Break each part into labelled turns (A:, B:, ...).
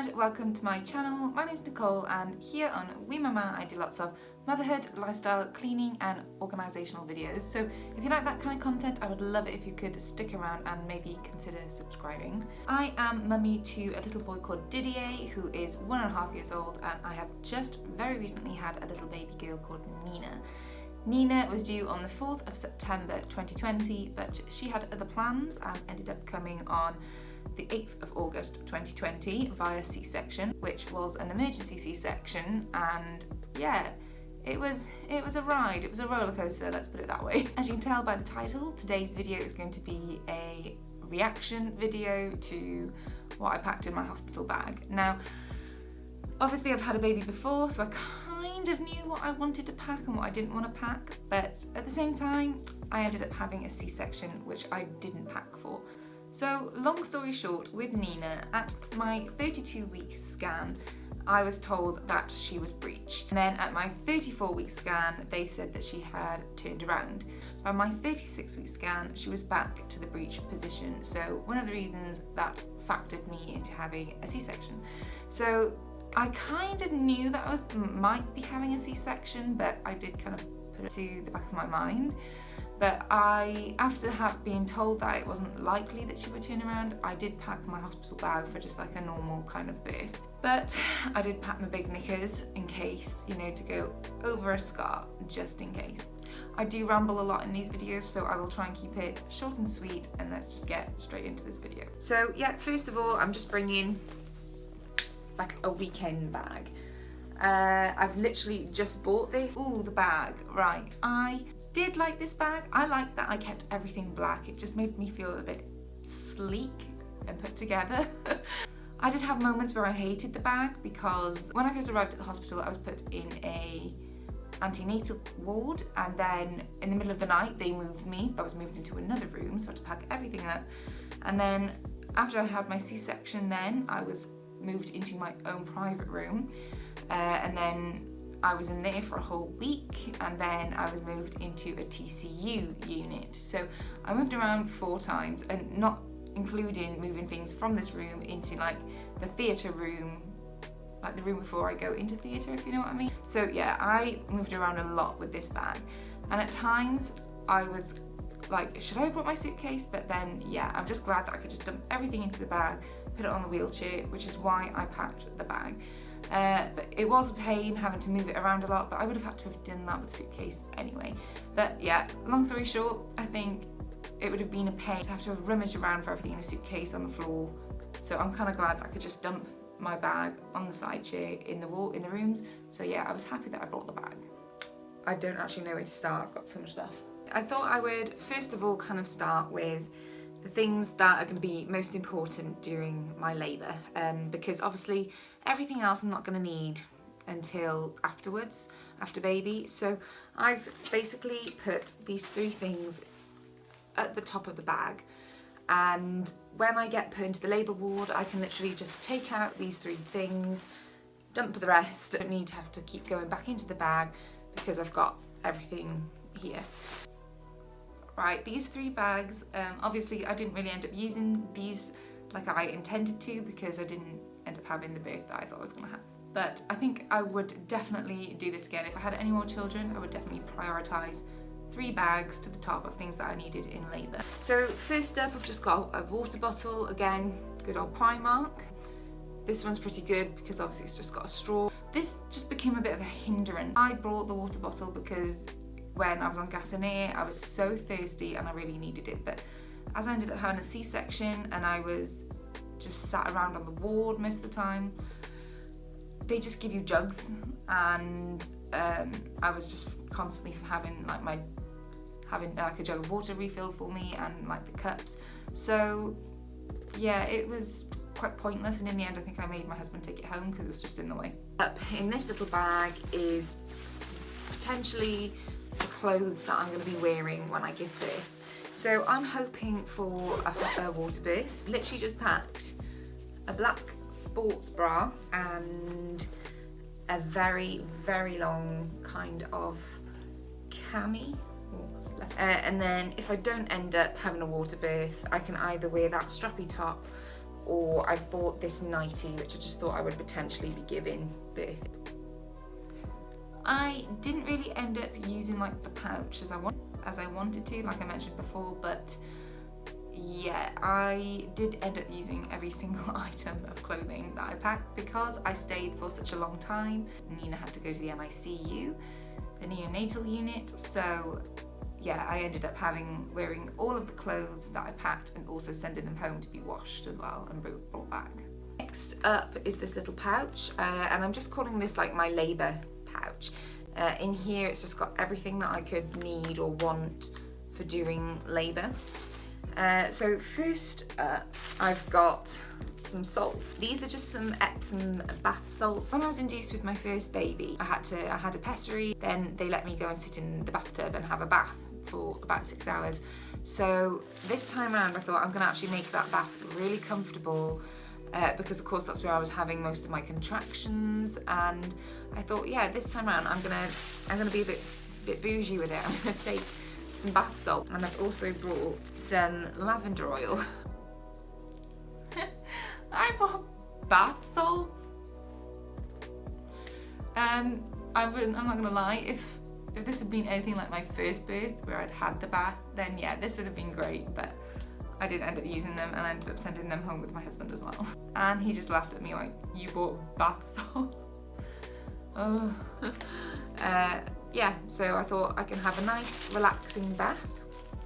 A: and welcome to my channel. My name's Nicole and here on Wee Mama I do lots of motherhood, lifestyle, cleaning and organisational videos. So if you like that kind of content, I would love it if you could stick around and maybe consider subscribing. I am mummy to a little boy called Didier who is 1.5 years old, and I have just very recently had a little baby girl called Nina. Nina was due on the 4th of September 2020, but she had other plans and ended up coming on the 8th of August 2020 via C-section, which was an emergency C-section, and yeah, it was a ride. It was a roller coaster, let's put it that way. As you can tell by the title, today's video is going to be a reaction video to what I packed in my hospital bag. Now, obviously I've had a baby before, so I kind of knew what I wanted to pack and what I didn't want to pack, but at the same time, I ended up having a C-section, which I didn't pack for. So long story short, with Nina, at my 32-week scan, I was told that she was breech. And then at my 34-week scan, they said that she had turned around. By my 36-week scan, she was back to the breech position. So one of the reasons that factored me into having a C-section. So I kind of knew that I might be having a C-section, but I did kind of put it to the back of my mind. But after being told that it wasn't likely that she would turn around, I did pack my hospital bag for just like a normal kind of birth. But I did pack my big knickers in case, you know, to go over a scar, just in case. I do ramble a lot in these videos, so I will try and keep it short and sweet, and let's just get straight into this video. So yeah, first of all, I'm just bringing like a weekend bag. I've literally just bought this. Ooh, the bag, right. I did like this bag. I like that I kept everything black. It just made me feel a bit sleek and put together. I did have moments where I hated the bag because when I first arrived at the hospital, I was put in a antenatal ward, and then in the middle of the night they moved me. I was moved into another room, so I had to pack everything up. And then after I had my C-section, then I was moved into my own private room, and then I was in there for a whole week, and then I was moved into a TCU unit. So I moved around 4 times, and not including moving things from this room into like the theatre room, like the room before I go into theatre, if you know what I mean. So yeah, I moved around a lot with this bag, and at times I was like, should I have brought my suitcase? But then yeah, I'm just glad that I could just dump everything into the bag, put it on the wheelchair, which is why I packed the bag. But it was a pain having to move it around a lot, but I would have had to have done that with the suitcase anyway. But yeah, long story short, I think it would have been a pain to have to rummage around for everything in a suitcase on the floor. So I'm kind of glad that I could just dump my bag on the side chair in the rooms. So yeah, I was happy that I brought the bag. I don't actually know where to start, I've got so much stuff. I thought I would first of all kind of start with the things that are going to be most important during my labour, because obviously everything else I'm not going to need until afterwards, after baby. So I've basically put these 3 things at the top of the bag, and when I get put into the labour ward, I can literally just take out these 3 things, dump the rest. I don't need to have to keep going back into the bag because I've got everything here. Right, these 3 bags, obviously I didn't really end up using these like I intended to because I didn't end up having the birth that I thought I was going to have. But I think I would definitely do this again. If I had any more children, I would definitely prioritise 3 bags to the top of things that I needed in labour. So first up, I've just got a water bottle, again, good old Primark. This one's pretty good because obviously it's just got a straw. This just became a bit of a hindrance. I brought the water bottle because when I was on gas and air, I was so thirsty and I really needed it. But as I ended up having a C-section and I was just sat around on the ward most of the time, they just give you jugs, and I was just constantly having like a jug of water refill for me and like the cups. So yeah, it was quite pointless, and in the end I think I made my husband take it home because it was just in the way. Up in this little bag is potentially the clothes that I'm going to be wearing when I give birth. So I'm hoping for a water birth. Literally just packed a black sports bra and a very, very long kind of cami. And then if I don't end up having a water birth, I can either wear that strappy top
B: or I've bought this nightie, which I just thought I would potentially be giving birth. I didn't really end up using like the pouch as I wanted to, like I mentioned before, but yeah, I did end up using every single item of clothing that I packed because I stayed for such a long time. Nina had to go to the NICU, the neonatal unit, so yeah, I ended up wearing all of the clothes that I packed and also sending them home to be washed as well and brought back. Next up is this little pouch, and I'm just calling this like my labour pouch. In here it's just got everything that I could need or want for during labour. So first up, I've got some salts. These are just some Epsom bath salts. When I was induced with my first baby, I had a pessary, then they let me go and sit in the bathtub and have a bath for about 6 hours. So this time around I thought I'm gonna actually make that bath really comfortable, because of course that's where I was having most of my contractions, and I thought, yeah, this time around I'm gonna be a bit bougie with it. I'm gonna take some bath salt, and I've also brought some lavender oil. I bought bath salts. I'm not gonna lie, if this had been anything like my first birth where I'd had the bath, then yeah, this would have been great, but I didn't end up using them, and I ended up sending them home with my husband as well. And he just laughed at me like, you bought bath salt? Oh. Yeah, so I thought I can have a nice relaxing bath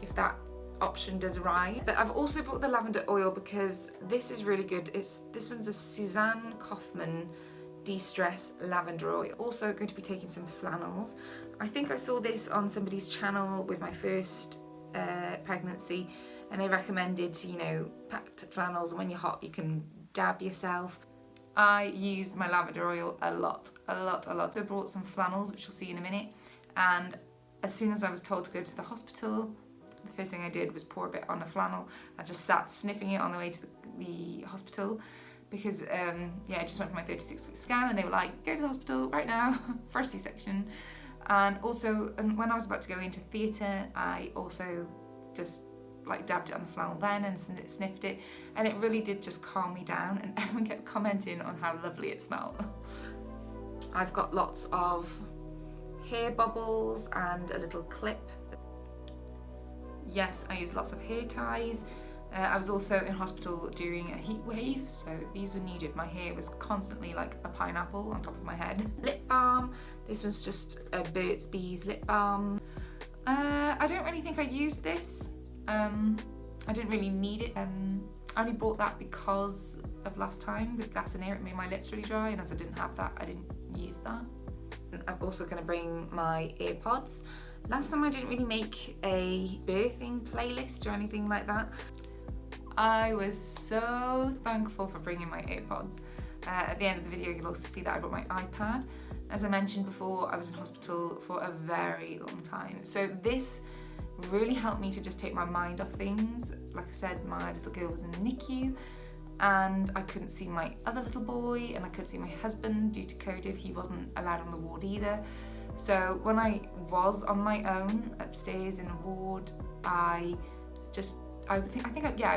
B: if that option does arrive. But I've also bought the lavender oil because this is really good. This one's a Suzanne Kaufman de-stress lavender oil. Also going to be taking some flannels. I think I saw this on somebody's channel with my first pregnancy, and they recommended, you know, packed flannels, and when you're hot you can dab yourself. I used my lavender oil a lot. I brought some flannels, which you'll see in a minute, and as soon as I was told to go to the hospital, the first thing I did was pour a bit on a flannel. I just sat sniffing it on the way to the hospital because yeah, I just went for my 36-week scan, and they were like, go to the hospital right now for a C-section. And also, when I was about to go into theatre, I also just like dabbed it on the flannel then and sniffed it, and it really did just calm me down, and everyone kept commenting on how lovely it smelled. I've got lots of hair bubbles and a little clip. Yes, I used lots of hair ties. I was also in hospital during a heat wave, so these were needed. My hair was constantly like a pineapple on top of my head. Lip balm. This was just a Burt's Bees lip balm. I don't really think I used this. I didn't really need it. I only bought that because of last time with gas and air. It made my lips really dry, and as I didn't have that, I didn't use that. I'm also going to bring my Earpods. Last time I didn't really make a birthing playlist or anything like that. I was so thankful for bringing my Earpods. At the end of the video you'll also see that I brought my iPad. As I mentioned before, I was in hospital for a very long time, so this really helped me to just take my mind off things. Like I said, my little girl was in the NICU, and I couldn't see my other little boy, and I couldn't see my husband due to COVID. He wasn't allowed on the ward either. So when I was on my own upstairs in a ward, I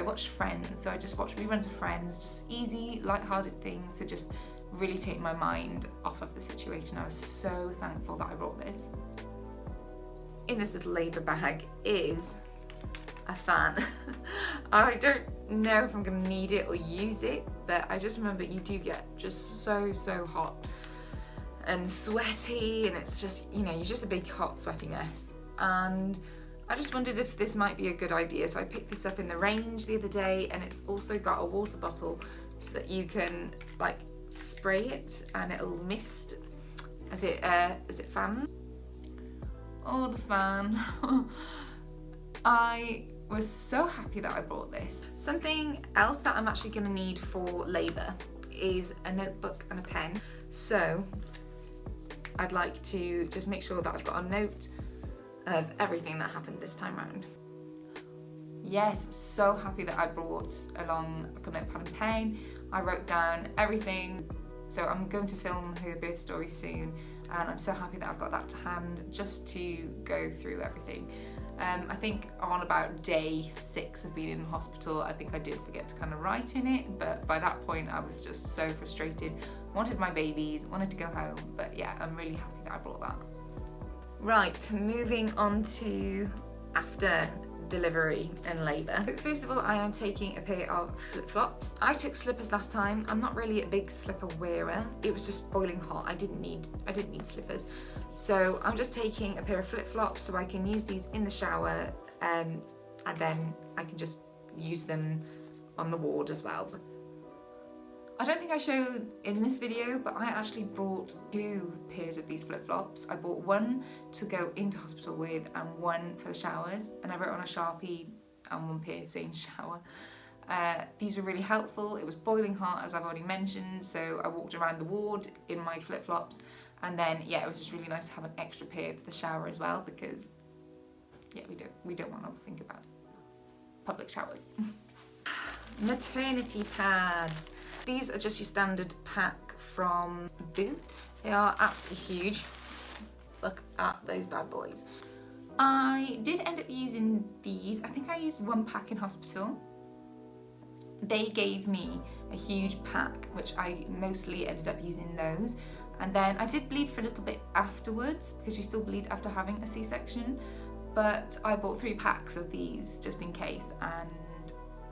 B: watched Friends. So I just watched reruns of Friends, just easy, light-hearted things to just really take my mind off of the situation. I was so thankful that I brought this. In this little labour bag is a fan. I don't know if I'm going to need it or use it, but I just remember you do get just so hot and sweaty, and it's just, you know, you're just a big hot sweaty mess. And I just wondered if this might be a good idea, so I picked this up in the range the other day, and it's also got a water bottle so that you can like spray it and it'll mist as it fans. Oh, the fan. I was so happy that I brought this. Something else that I'm actually going to need for labour is a notebook and a pen. So I'd like to just make sure that I've got a note of everything that happened this time around. Yes, so happy that I brought along a notepad and pen. I wrote down everything. So I'm going to film her birth story soon, and I'm so happy that I've got that to hand just to go through everything.
A: I think on about day 6 of being in the hospital, I think I did forget to kind of write in it, but by that point I was just so frustrated, wanted my babies, wanted to go home, but yeah, I'm really happy that I brought that. Right, moving on to after delivery and labour. First of all, I am taking a pair of flip-flops. I took slippers last time. I'm not really a big slipper wearer. It was just boiling hot. I didn't need slippers. So I'm just taking a pair of flip-flops so I can use these in the shower, and then I can just use them on the ward as well. I don't think I showed in this video, but I actually brought 2 pairs of these flip-flops. I bought one to go into hospital with and one for the showers, and I wrote on a Sharpie and one pair saying shower. These were really helpful. It was boiling hot, as I've already mentioned, so I walked around the ward in my flip-flops, and then yeah, it was just really nice to have an extra pair for the shower as well, because yeah, we don't want to think about public showers. Maternity pads. These are just your standard pack from Boots. They are absolutely huge. Look at those bad boys. I did end up using these. I think I used 1 pack in hospital. They gave me a huge pack, which I mostly ended up using those. And then I did bleed for a little bit afterwards, because you still bleed after having a C-section. But I bought 3 packs of these just in case, and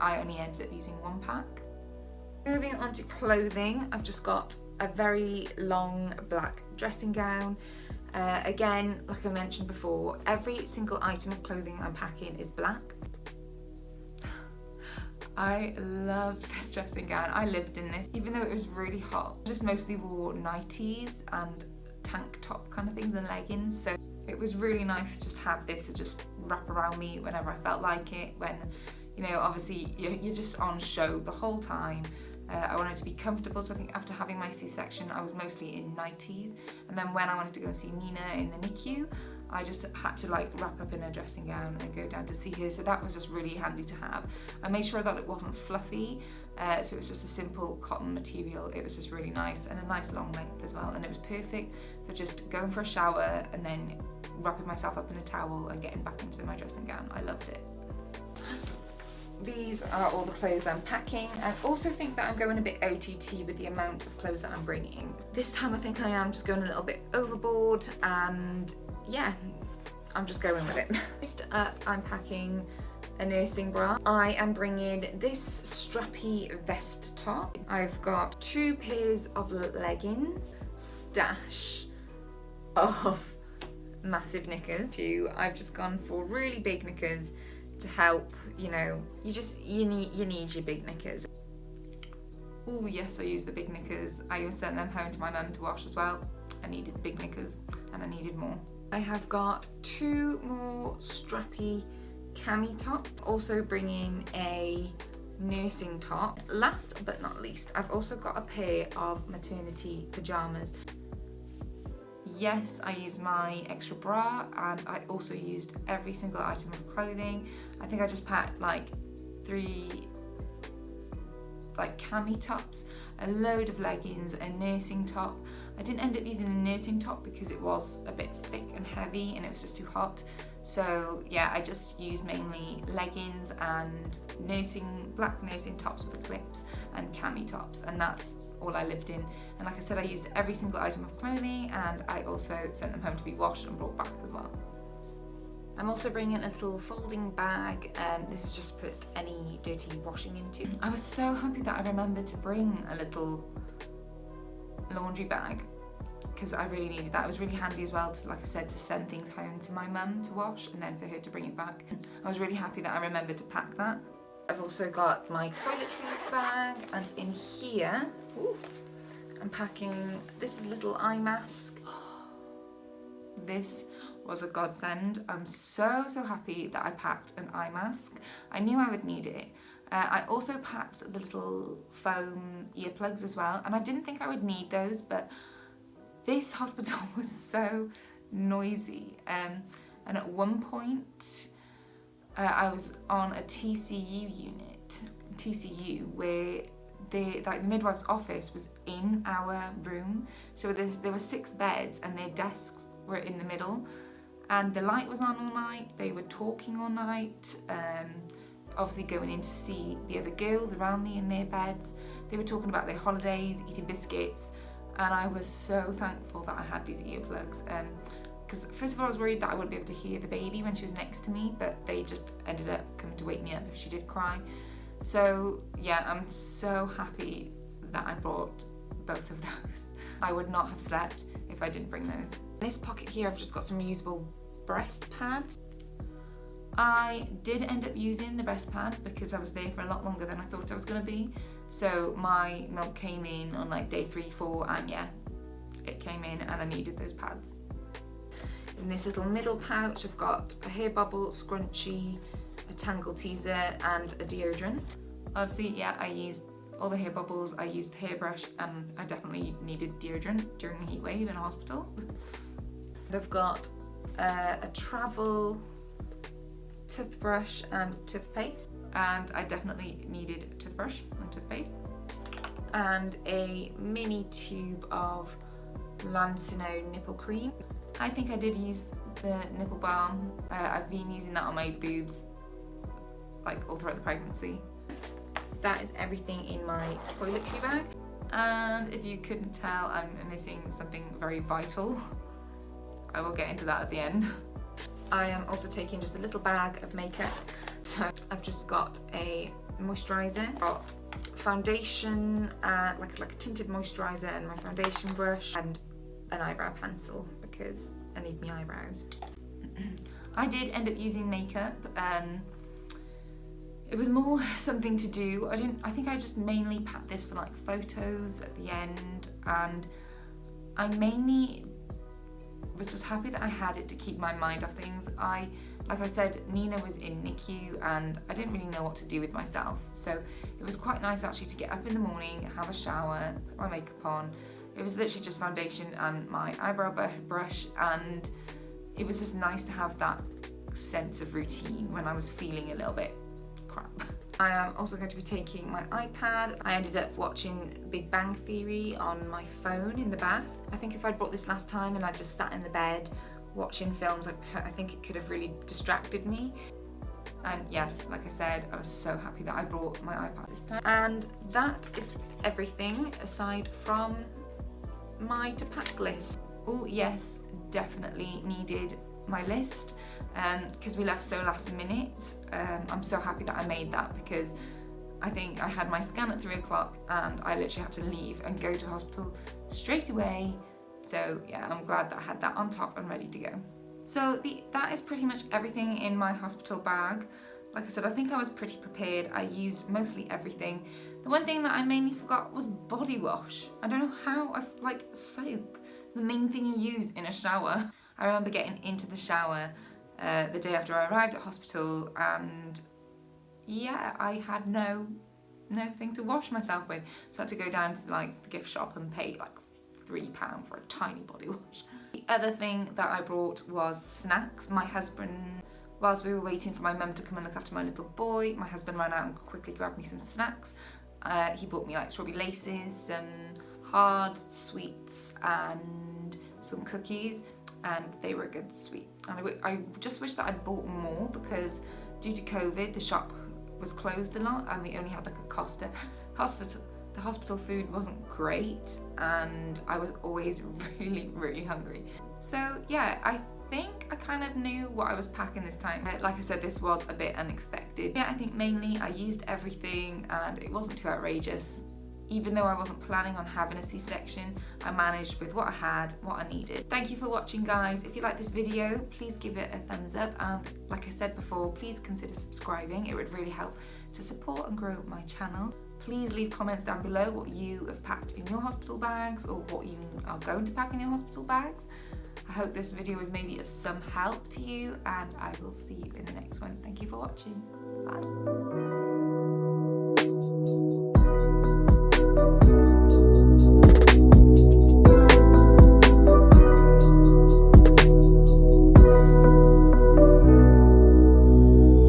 A: I only ended up using 1 pack. Moving on to clothing, I've just got a very long black dressing gown. Again, like I mentioned before, every single item of clothing I'm packing is black. I love this dressing gown. I lived in this, even though it was really hot. I just mostly wore nighties and tank top kind of things and leggings, so it was really nice to just have this to just wrap around me whenever I felt like it, when, you know, obviously you're just on show the whole time. I wanted to be comfortable, so I think after having my C-section I was mostly in nighties, and then when I wanted to go and see Nina in the NICU, I just had to like wrap up in a dressing gown and go down to see her, so that was just really handy to have. I made sure that it wasn't fluffy, so it was just a simple cotton material. It was just really nice, and a nice long length as well, and it was perfect for just going for a shower and then wrapping myself up in a towel and getting back into my dressing gown. I loved it. These are all the clothes I'm packing. I also think that I'm going a bit OTT with the amount of clothes that I'm bringing. This time I think I am just going a little bit overboard, and yeah, I'm just going with it. Next up, I'm packing a nursing bra. I am bringing this strappy vest top. I've got 2 pairs of leggings, stash of massive knickers. I've just gone for really big knickers to help, you know, you need your big knickers. Oh yes, I used the big knickers. I even sent them home to my mum to wash as well. I needed big knickers and I needed more. I have got 2 more strappy cami tops. Also bringing a nursing top. Last but not least, I've also got a pair of maternity pajamas. Yes, I used my extra bra, and I also used every single item of clothing. I think I just packed like 3 like cami tops, a load of leggings, a nursing top. I didn't end up using a nursing top because it was a bit thick and heavy and it was just too hot. So yeah, I just used mainly leggings and black nursing tops with clips and cami tops, and that's all I lived in. And like I said, I used every single item of clothing, and I also sent them home to be washed and brought back as well. I'm also bringing a little folding bag, and this is just to put any dirty washing into. I was so happy that I remembered to bring a little laundry bag, because I really needed that. It was really handy as well to, like I said, to send things home to my mum to wash and then for her to bring it back. I was really happy that I remembered to pack that. I've also got my toiletries bag, and in here, I'm packing this little eye mask. This was a godsend. I'm so happy that I packed an eye mask. I knew I would need it. I also packed the little foam earplugs as well, and I didn't think I would need those, but this hospital was so noisy, and at one point I was on a TCU, where the midwife's office was in our room, so there were 6 beds and their desks were in the middle, and the light was on all night. They were talking all night, obviously going in to see the other girls around me in their beds. They were talking about their holidays, eating biscuits, and I was so thankful that I had these earplugs. Because first of all I was worried that I wouldn't be able to hear the baby when she was next to me, but they just ended up coming to wake me up if she did cry. So yeah, I'm so happy that I brought both of those. I would not have slept if I didn't bring those. In this pocket here I've just got some reusable breast pads. I did end up using the breast pad because I was there for a lot longer than I thought I was going to be. So my milk came in on like day 3, 4, and yeah, it came in and I needed those pads. In this little middle pouch I've got a hair bubble, scrunchie, a tangle teaser and a deodorant. Obviously, yeah, I used all the hair bubbles, I used the hairbrush, and I definitely needed deodorant during the heat wave in a hospital. And I've got a travel toothbrush and toothpaste, and I definitely needed toothbrush and toothpaste, and a mini tube of Lansinoh nipple cream. I think I did use the nipple balm. I've been using that on my boobs like all throughout the pregnancy. That is everything in my toiletry bag. And if you couldn't tell, I'm missing something very vital. I will get into that at the end. I am also taking just a little bag of makeup. So I've just got a moisturiser, got foundation, like a tinted moisturiser, and my foundation brush, and an eyebrow pencil because I need my eyebrows. I did end up using makeup. It was more something to do. I think I just mainly packed this for like photos at the end, and I mainly was just happy that I had it to keep my mind off things. Like I said, Nina was in NICU and I didn't really know what to do with myself. So it was quite nice actually to get up in the morning, have a shower, put my makeup on. It was literally just foundation and my eyebrow brush, and it was just nice to have that sense of routine when I was feeling a little bit crap. I am also going to be taking my iPad. I ended up watching Big Bang Theory on my phone in the bath. I think if I'd brought this last time and I just sat in the bed watching films, I think it could have really distracted me. And yes, like I said, I was so happy that I brought my iPad this time. And that is everything aside from my to pack list. Oh yes, definitely needed my list because we left so last minute. I'm so happy that I made that because I think I had my scan at 3 o'clock and I literally had to leave and go to hospital straight away. So yeah, I'm glad that I had that on top and ready to go. So that is pretty much everything in my hospital bag. Like I said, I think I was pretty prepared. I used mostly everything. The one thing that I mainly forgot was body wash. I don't know how, like soap, the main thing you use in a shower. I remember getting into the shower the day after I arrived at hospital, and yeah, I had no thing to wash myself with. So I had to go down to like the gift shop and pay like £3 for a tiny body wash. The other thing that I brought was snacks. My husband, whilst we were waiting for my mum to come and look after my little boy, my husband ran out and quickly grabbed me some snacks. He bought me like strawberry laces, some hard sweets and some cookies, and they were a good sweet. And I just wish that I'd bought more because due to COVID, the shop was closed a lot and we only had like a Costa. The hospital food wasn't great and I was always really hungry. So yeah, I think I kind of knew what I was packing this time. Like I said, this was a bit unexpected. Yeah, I think mainly I used everything and it wasn't too outrageous. Even though I wasn't planning on having a C-section, I managed with what I had, what I needed. Thank you for watching, guys. If you like this video, please give it a thumbs up. And like I said before, please consider subscribing. It would really help to support and grow my channel. Please leave comments down below what you have packed in your hospital bags or what you are going to pack in your hospital bags. I hope this video was maybe of some help to you, and I will see you in the next one. Thank you for watching. Bye.